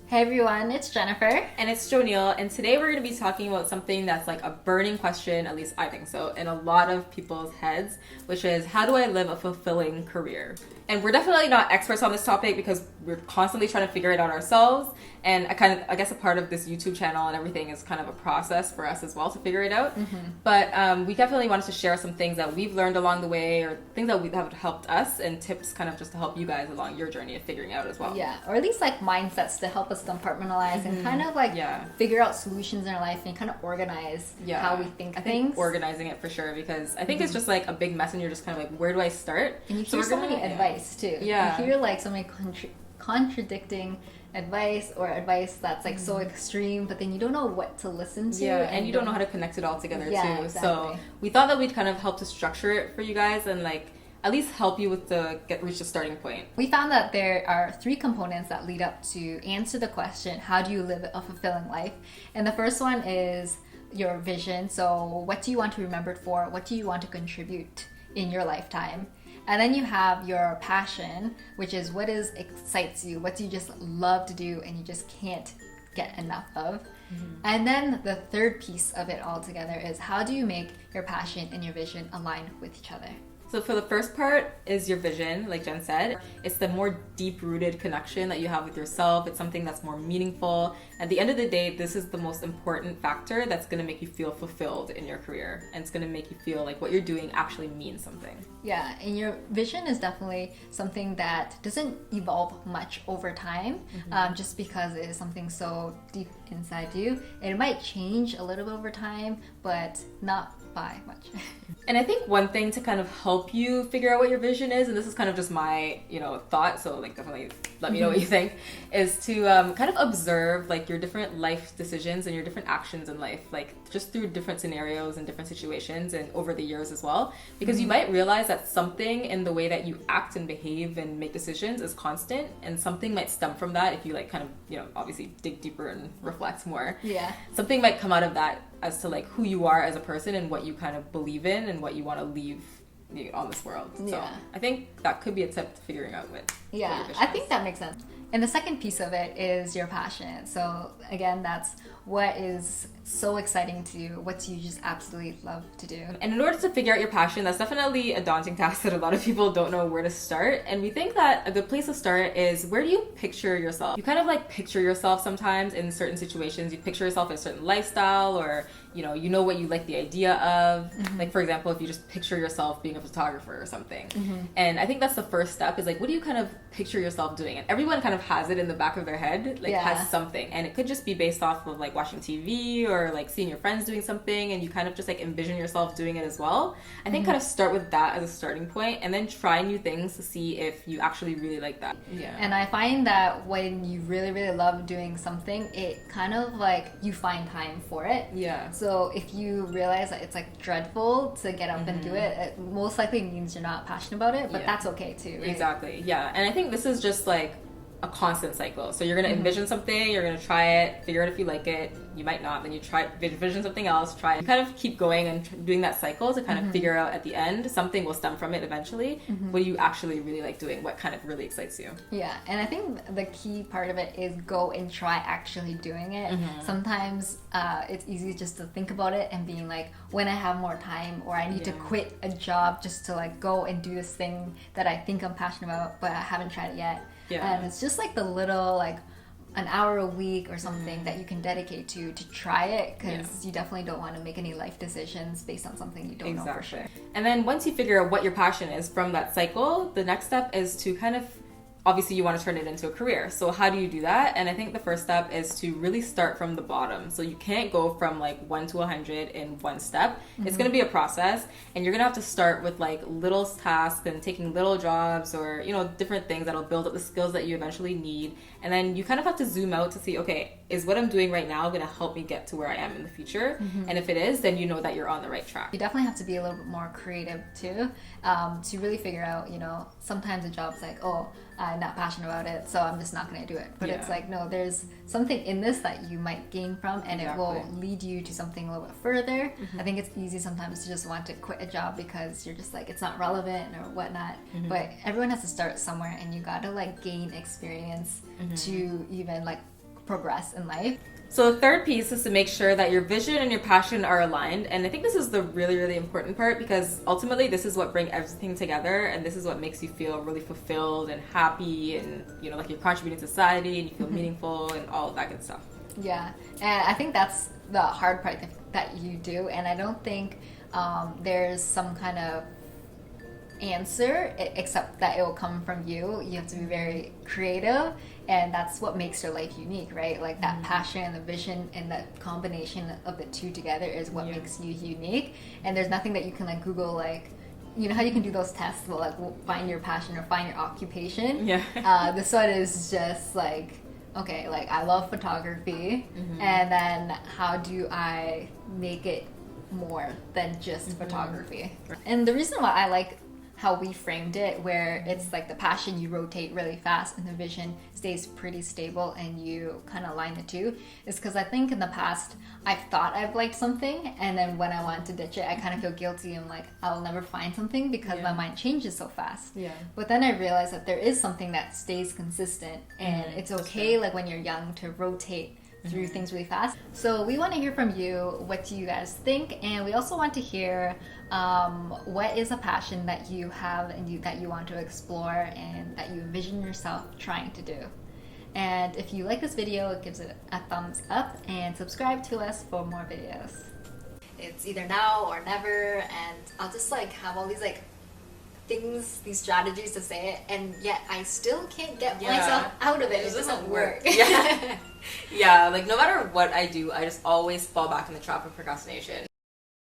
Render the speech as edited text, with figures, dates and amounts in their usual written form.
Hey everyone, it's Jennifer. And it's Jonil, and today we're going to be talking about something that's like a burning question, at least I think so, in a lot of people's heads, which is how do I live a fulfilling career? And we're definitely not experts on this topic because we're constantly trying to figure it out ourselves. And I guess a part of this YouTube channel and everything is kind of a process for us as well to figure it out. But we definitely wanted to share some things that we've learned along the way or things that have helped us and tips kind of just to help you guys along your journey of figuring out as well. Yeah, or at least like mindsets to help us compartmentalize and kind of like figure out solutions in our life and kind of organize how we think I things. think organizing it for sure, because I think it's just like a big mess and you're just kind of like, where do I start? And you hear so many advice too. Yeah. You hear like so many contradicting advice or advice that's like so extreme, but then you don't know what to listen to. And you don't know how to connect it all together too. Exactly. So we thought that we'd kind of help to structure it for you guys and like at least help you with reach the starting point. We found that there are 3 components that lead up to answer the question, how do you live a fulfilling life? And the first one is your vision. So what do you want to be remembered for? What do you want to contribute in your lifetime? And then you have your passion, which is what excites you, what do you just love to do and you just can't get enough of. And then the third piece of it all together is how do you make your passion and your vision align with each other? So for the first part is your vision, like Jen said. It's the more deep-rooted connection that you have with yourself. It's something that's more meaningful. At the end of the day, this is the most important factor that's going to make you feel fulfilled in your career. And it's going to make you feel like what you're doing actually means something. Yeah, and your vision is definitely something that doesn't evolve much over time, just because it is something so deep inside you. It might change a little bit over time, but not by much. And I think one thing to kind of help you figure out what your vision is, and this is kind of just my, thought, so like definitely let me know what you think, is to kind of observe like your different life decisions and your different actions in life, like just through different scenarios and different situations and over the years as well. Because you might realize that something in the way that you act and behave and make decisions is constant, and something might stem from that if you like kind of, obviously dig deeper and reflect more. Yeah. Something might come out of that as to like who you are as a person and what you kind of believe in and what you want to leave on this world. So I think that could be a tip to figuring out what I think that makes sense. And the second piece of it is your passion. So again, that's what is so exciting to you, what you just absolutely love to do. And in order to figure out your passion, that's definitely a daunting task that a lot of people don't know where to start. And we think that a good place to start is, where do you picture yourself? You kind of like picture yourself sometimes in certain situations. You picture yourself in a certain lifestyle, or you know what you like the idea of. Like for example, if you just picture yourself being a photographer or something. And I think that's the first step, is like, what do you kind of picture yourself doing? And everyone kind of has it in the back of their head, like has something. And it could just be based off of like watching TV or like seeing your friends doing something, and you kind of just like envision yourself doing it as well. I think kind of start with that as a starting point, and then try new things to see if you actually really like that. And I find that when you really, really love doing something, it kind of like you find time for it. So if you realize that it's like dreadful to get up and do it, it most likely means you're not passionate about it, but that's okay too, right? Exactly. And I think this is just like a constant cycle. So you're going to envision something, you're going to try it, figure out if you like it, you might not, then you try envision something else, try it. You kind of keep going and doing that cycle to kind of figure out at the end, something will stem from it eventually. What do you actually really like doing? What kind of really excites you? Yeah, and I think the key part of it is go and try actually doing it. Sometimes it's easy just to think about it and being like, when I have more time, or I need to quit a job just to like go and do this thing that I think I'm passionate about, but I haven't tried it yet. And it's just like the little like an hour a week or something that you can dedicate to try it, because you definitely don't want to make any life decisions based on something you don't know for sure. And then once you figure out what your passion is from that cycle, the next step is to kind of, obviously you want to turn it into a career. So how do you do that? And I think the first step is to really start from the bottom. So you can't go from like 1 to 100 in one step. It's going to be a process, and you're going to have to start with like little tasks and taking little jobs, or different things that'll build up the skills that you eventually need. And then you kind of have to zoom out to see, okay, is what I'm doing right now going to help me get to where I am in the future? And if it is, then you know that you're on the right track. You definitely have to be a little bit more creative too, to really figure out, sometimes a job's like, oh, I'm not passionate about it, so I'm just not going to do it. But it's like, no, there's something in this that you might gain from, and it will lead you to something a little bit further. I think it's easy sometimes to just want to quit a job because you're just like, it's not relevant or whatnot. But everyone has to start somewhere, and you got to like gain experience to even like progress in life. So the third piece is to make sure that your vision and your passion are aligned. And I think this is the really, really important part, because ultimately this is what brings everything together, and this is what makes you feel really fulfilled and happy, and you know, like you're contributing to society and you feel meaningful and all of that good stuff. Yeah, and I think that's the hard part that you do, and I don't think there's some kind of answer except that it will come from you. You have to be very creative, and that's what makes your life unique, right? Like that passion and the vision and the combination of the two together is what makes you unique. And there's nothing that you can like Google, like, you know how you can do those tests, well, like find your passion or find your occupation. This one is just like, okay, like I love photography, and then how do I make it more than just photography? And the reason why I like how we framed it, where it's like the passion you rotate really fast and the vision stays pretty stable and you kind of line the two, is because I think in the past I've thought I've liked something, and then when I want to ditch it I kind of feel guilty and like I'll never find something because my mind changes so fast. But then I realized that there is something that stays consistent, and it's okay, like when you're young, to rotate through things really fast. So we want to hear from you. What do you guys think? And we also want to hear what is a passion that you have and that you want to explore and that you envision yourself trying to do. And if you like this video, give it a thumbs up and subscribe to us for more videos. It's either now or never, and I'll just like have all these like things, these strategies to say it, and yet I still can't get myself out of it. It doesn't work. Yeah, like no matter what I do, I just always fall back in the trap of procrastination.